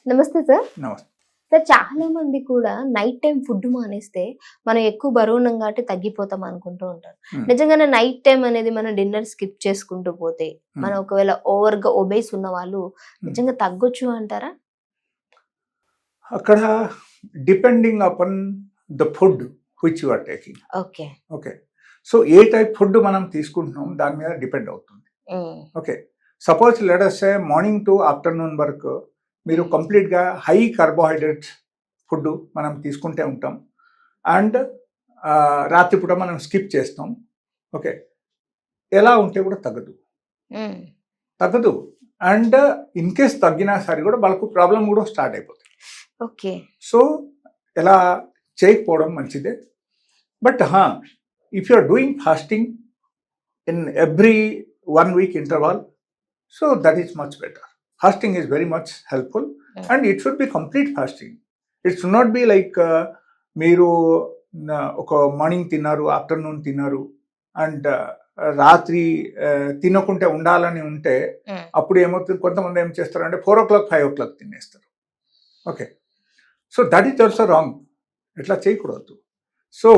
నమస్తే సార్. నమస్తే. సార్ చాలా మంది కూడా నైట్ టైమ్ ఫుడ్ మానేస్తే మనం ఎక్కువ బరువున్నాం కాబట్టి తగ్గిపోతాం అనుకుంటూ ఉంటారు. నిజంగానే నైట్ టైం అనేది మనం డిన్నర్ స్కిప్ చేసుకుంటూ పోతే మనం ఒకవేళ ఓవర్‌గా ఒబేస్ ఉన్న వాళ్ళు నిజంగా తగ్గొచ్చు అంటారా? అక్కడ depending upon the food which you are taking. Okay. Okay. So ఏ టైప్ ఫుడ్ మనం తీసుకుంటున్నాం దాని మీద డిపెండ్ అవుతుంది. Okay. Suppose let us say morning to afternoon వరకు మీరు కంప్లీట్గా హై కార్బోహైడ్రేట్స్ ఫుడ్ మనం తీసుకుంటే ఉంటాం. అండ్ రాత్రిపూట మనం స్కిప్ చేస్తాం. ఓకే. ఎలా ఉంటే కూడా తగ్గదు. అండ్ ఇన్ కేస్ తగ్గినా సరే కూడా వాళ్ళకు ప్రాబ్లం కూడా స్టార్ట్ అయిపోతుంది. ఓకే. సో ఎలా చేయకపోవడం మంచిదే. But if you are doing fasting in every 1 week interval, so that is much better. Fasting is very much helpful, and it should be complete fasting. It should not be like మీరు ఒక morning తిన్నారు, afternoon తిన్నారు, and రాత్రి తినకుంటే ఉండాలని ఉంటే అప్పుడు ఏమవుతుంది, కొంతమంది ఏం చేస్తారంటే 4 o'clock 5 o'clock తినేస్తారు. Okay. So that is also wrong. ఇట్లా చేయకూడదు. సో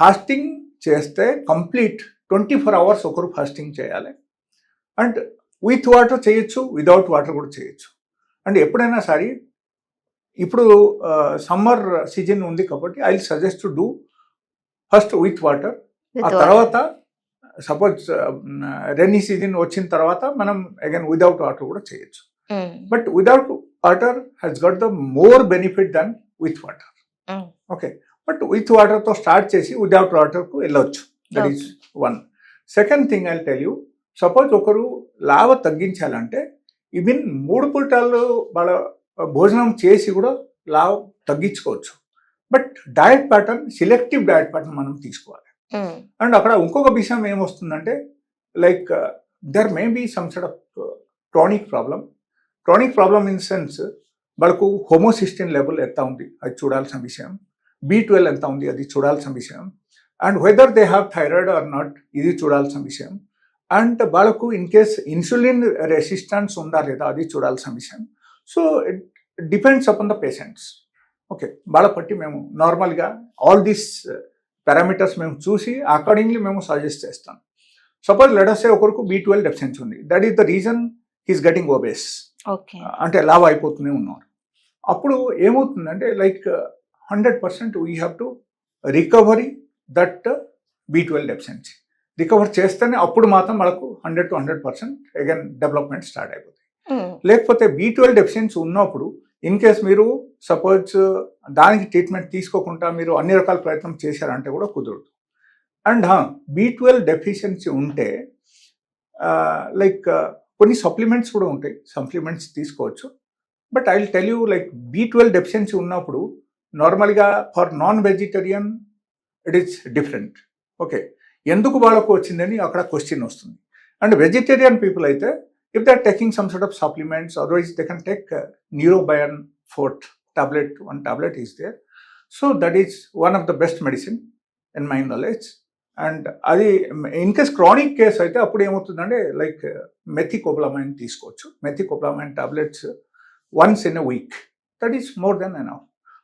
ఫాస్టింగ్ చేస్తే కంప్లీట్ 24 hours ఒకరు ఫాస్టింగ్ చేయాలి. అండ్ విత్ వాటర్ చేయొచ్చు, వితౌట్ వాటర్ కూడా చేయొచ్చు. అండ్ ఎప్పుడైనా సరే ఇప్పుడు సమ్మర్ సీజన్ ఉంది కాబట్టి I will suggest to do first with water. ఆ తర్వాత సపోజ్ రెయినీ సీజన్ వచ్చిన తర్వాత మనం అగైన్ వితౌట్ వాటర్ కూడా చేయొచ్చు. But without water has got the more benefit than with water. Okay. But with వాటర్తో స్టార్ట్ చేసి వితౌట్ వాటర్కు వెళ్ళొచ్చు. That is one. Second thing I tell you, suppose ఒకరు లావ తగ్గించాలంటే ఈవెన్ 3 పూటలు వాళ్ళ భోజనం చేసి కూడా లావ తగ్గించుకోవచ్చు. But diet pattern, selective diet pattern మనం తీసుకోవాలి. అండ్ అక్కడ ఇంకొక విషయం ఏమొస్తుందంటే like there may be some sort of chronic problem in sense వాళ్ళకు హోమోసిస్టిన్ లెవెల్ ఎంత ఉంది అది చూడాల్సిన విషయం, B12 ఎంత ఉంది అది చూడాల్సిన విషయం, and whether they have thyroid or not ఇది చూడాల్సిన విషయం, అండ్ వాళ్ళకు ఇన్ కేస్ ఇన్సులిన్ రెసిస్టెన్స్ ఉందా లేదా అది చూడాల్సిన విషయం. So it depends upon the patients. Okay. వాళ్ళ బట్టి మేము నార్మల్గా ఆల్ దీస్ పారామీటర్స్ మేము చూసి అకార్డింగ్లీ మేము సజెస్ట్ చేస్తాం. సపోజ్ లెట్ అస్ సే ఒకరికి B12 డెఫిషియన్సీ ఉంది, that is the reason he's getting obese, అంటే లావ్ అయిపోతూనే ఉన్నారు. అప్పుడు ఏమవుతుందంటే like 100% we have to recovery that B12 deficiency. Recover చేస్తేనే అప్పుడు మాత్రం మనకు 100 to 100% అగైన్ డెవలప్మెంట్ స్టార్ట్ అయిపోతుంది. లేకపోతే B12 డెఫిషియన్సీ ఉన్నప్పుడు ఇన్ కేస్ మీరు సపోజ్ దానికి ట్రీట్మెంట్ తీసుకోకుండా మీరు అన్ని రకాల ప్రయత్నం చేశారంటే కూడా కుదరదు. అండ్ B12 డెఫిషియన్సీ ఉంటే లైక్ కొన్ని సప్లిమెంట్స్ కూడా ఉంటాయి, సప్లిమెంట్స్ తీసుకోవచ్చు. But I will tell you like B12 deficiency ఉన్నప్పుడు నార్మల్గా for non vegetarian it is different. Okay. ఎందుకు వాళ్ళకు వచ్చిందని అక్కడ క్వశ్చన్ వస్తుంది. అండ్ వెజిటేరియన్ పీపుల్ అయితే if they are taking some sort of supplements, otherwise they can take Neurobion 4 tablet, 1 tablet is there. So that is one of the best medicine in my knowledge. And అది in case chronic case అయితే అప్పుడు ఏమవుతుందంటే like methylcobalamin తీసుకోవచ్చు. Methylcobalamin tablets once in a week, that is more than enough.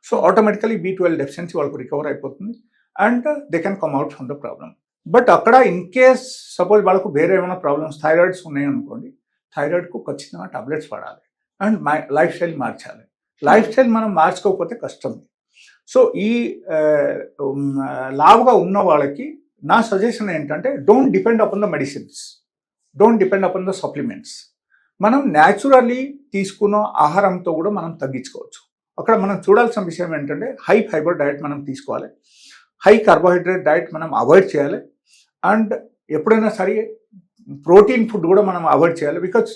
So automatically B12 deficiency వాళ్ళకు recover అయిపోతుంది and they can come out from the problem. But అక్కడ in case suppose వాళ్ళకు వేరే ఏమైనా ప్రాబ్లమ్స్, థైరాయిడ్స్ ఉన్నాయనుకోండి, థైరాయిడ్కు ఖచ్చితంగా tablets వాడాలి and life style మార్చాలి. లైఫ్ స్టైల్ మనం మార్చుకోకపోతే కష్టం. సో ఈ లావుగా ఉన్న వాళ్ళకి నా సజెషన్ ఏంటంటే don't depend upon the medicines, don't depend upon the supplements. మనం న్యాచురల్లీ తీసుకున్న ఆహారంతో కూడా మనం తగ్గించుకోవచ్చు. అక్కడ మనం చూడాల్సిన విషయం ఏంటంటే హై ఫైబర్ డయట్ మనం తీసుకోవాలి, హై కార్బోహైడ్రేట్ డయట్ మనం అవాయిడ్ చేయాలి, అండ్ ఎప్పుడైనా సరే ప్రోటీన్ ఫుడ్ కూడా మనం అవాయిడ్ చేయాలి. బికాజ్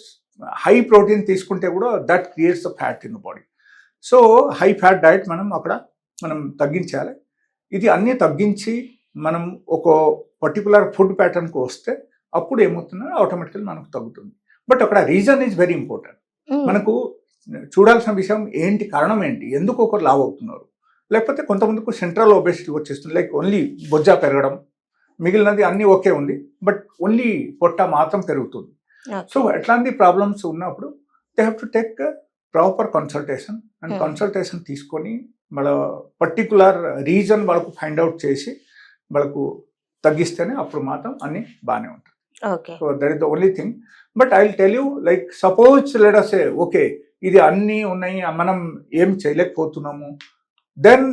హై ప్రోటీన్ తీసుకుంటే కూడా that creates the fat in the body. So high fat diet మనం తగ్గించాలి. ఇది అన్నీ తగ్గించి మనం ఒక పర్టికులర్ ఫుడ్ ప్యాటర్న్కి వస్తే అప్పుడు ఏమవుతుందో ఆటోమేటికల్ మనకు తగ్గుతుంది. బట్ అక్కడ రీజన్ ఈజ్ వెరీ ఇంపార్టెంట్. మనకు చూడాల్సిన విషయం ఏంటి, కారణం ఏంటి, ఎందుకు ఒకరు లావ్ అవుతున్నారు. లేకపోతే కొంతమందికి సెంట్రల్ ఒబేసిటీ వచ్చేస్తుంది, లైక్ ఓన్లీ బొజ్జ పెరగడం, మిగిలినది అన్నీ ఓకే ఉంది, బట్ ఓన్లీ పొట్ట మాత్రం పెరుగుతుంది. సో ఎట్లాంటి ప్రాబ్లమ్స్ ఉన్నప్పుడు they have to take proper consultation and Hmm. Consultation తీసుకొని వాళ్ళ పర్టికులర్ రీజన్ వాళ్ళకు ఫైండ్ అవుట్ చేసి వాళ్ళకు తగ్గిస్తేనే అప్పుడు మాత్రం అన్ని బాగానే ఉంటుంది. Okay. So that is the only thing. But I will tell you, like suppose let us say okay ఇది అన్నీ ఉన్నాయి, మనం ఏం చేయలేకపోతున్నాము, then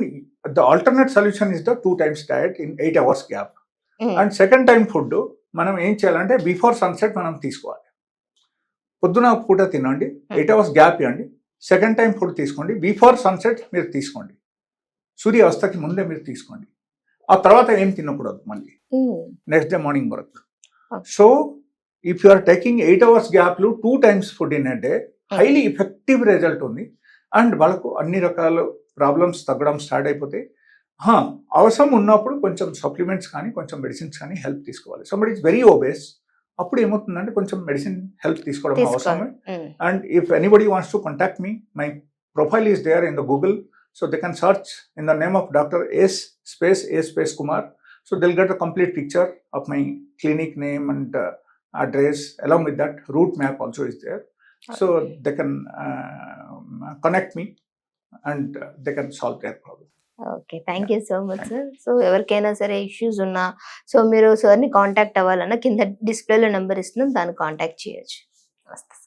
the alternate solution is the 2 times diet in 8 hours gap. And second time food మనం ఏం చేయాలంటే before sunset మనం తీసుకోవాలి. పొద్దున ఒక పూట తినండి, 8 hours గ్యాప్ ఇవ్వండి, సెకండ్ టైం ఫుడ్ తీసుకోండి, బిఫోర్ సన్సెట్ మీరు తీసుకోండి, సూర్యాస్తకి ముందే మీరు తీసుకోండి. ఆ తర్వాత ఏం తినకూడదు మళ్ళీ నెక్స్ట్ డే మార్నింగ్ వరకు. Okay. So if you are taking 8 hours గ్యాప్లు 2 times food in a day, highly effective result ఉంది. అండ్ వాళ్ళకు అన్ని రకాల ప్రాబ్లమ్స్ తగ్గడం స్టార్ట్ అయిపోతాయి. అవసరం ఉన్నప్పుడు కొంచెం సప్లిమెంట్స్ కానీ కొంచెం మెడిసిన్స్ కానీ హెల్ప్ తీసుకోవాలి. సంబడి ఇస్ వెరీ ఓబేస్, అప్పుడు ఏమవుతుందంటే కొంచెం మెడిసిన్ హెల్ప్ తీసుకోవడం అవసరమే. And if anybody wants to contact me, my profile is there in the Google, so they can search in the name of doctor S Kumar. So they'll get a complete picture of my clinic name and address. Along with that, route map also is there. So they can connect me and they can solve their problem. Okay, thank you so much sir. So ఎవరికైనా సరే issues ఉన్నా, so మీరు సార్ని contact అవ్వాలన్నా కింద డిస్ప్లేలో number ఇస్తున్నాం, దాన్ని కాంటాక్ట్ చేయొచ్చు. నమస్తే.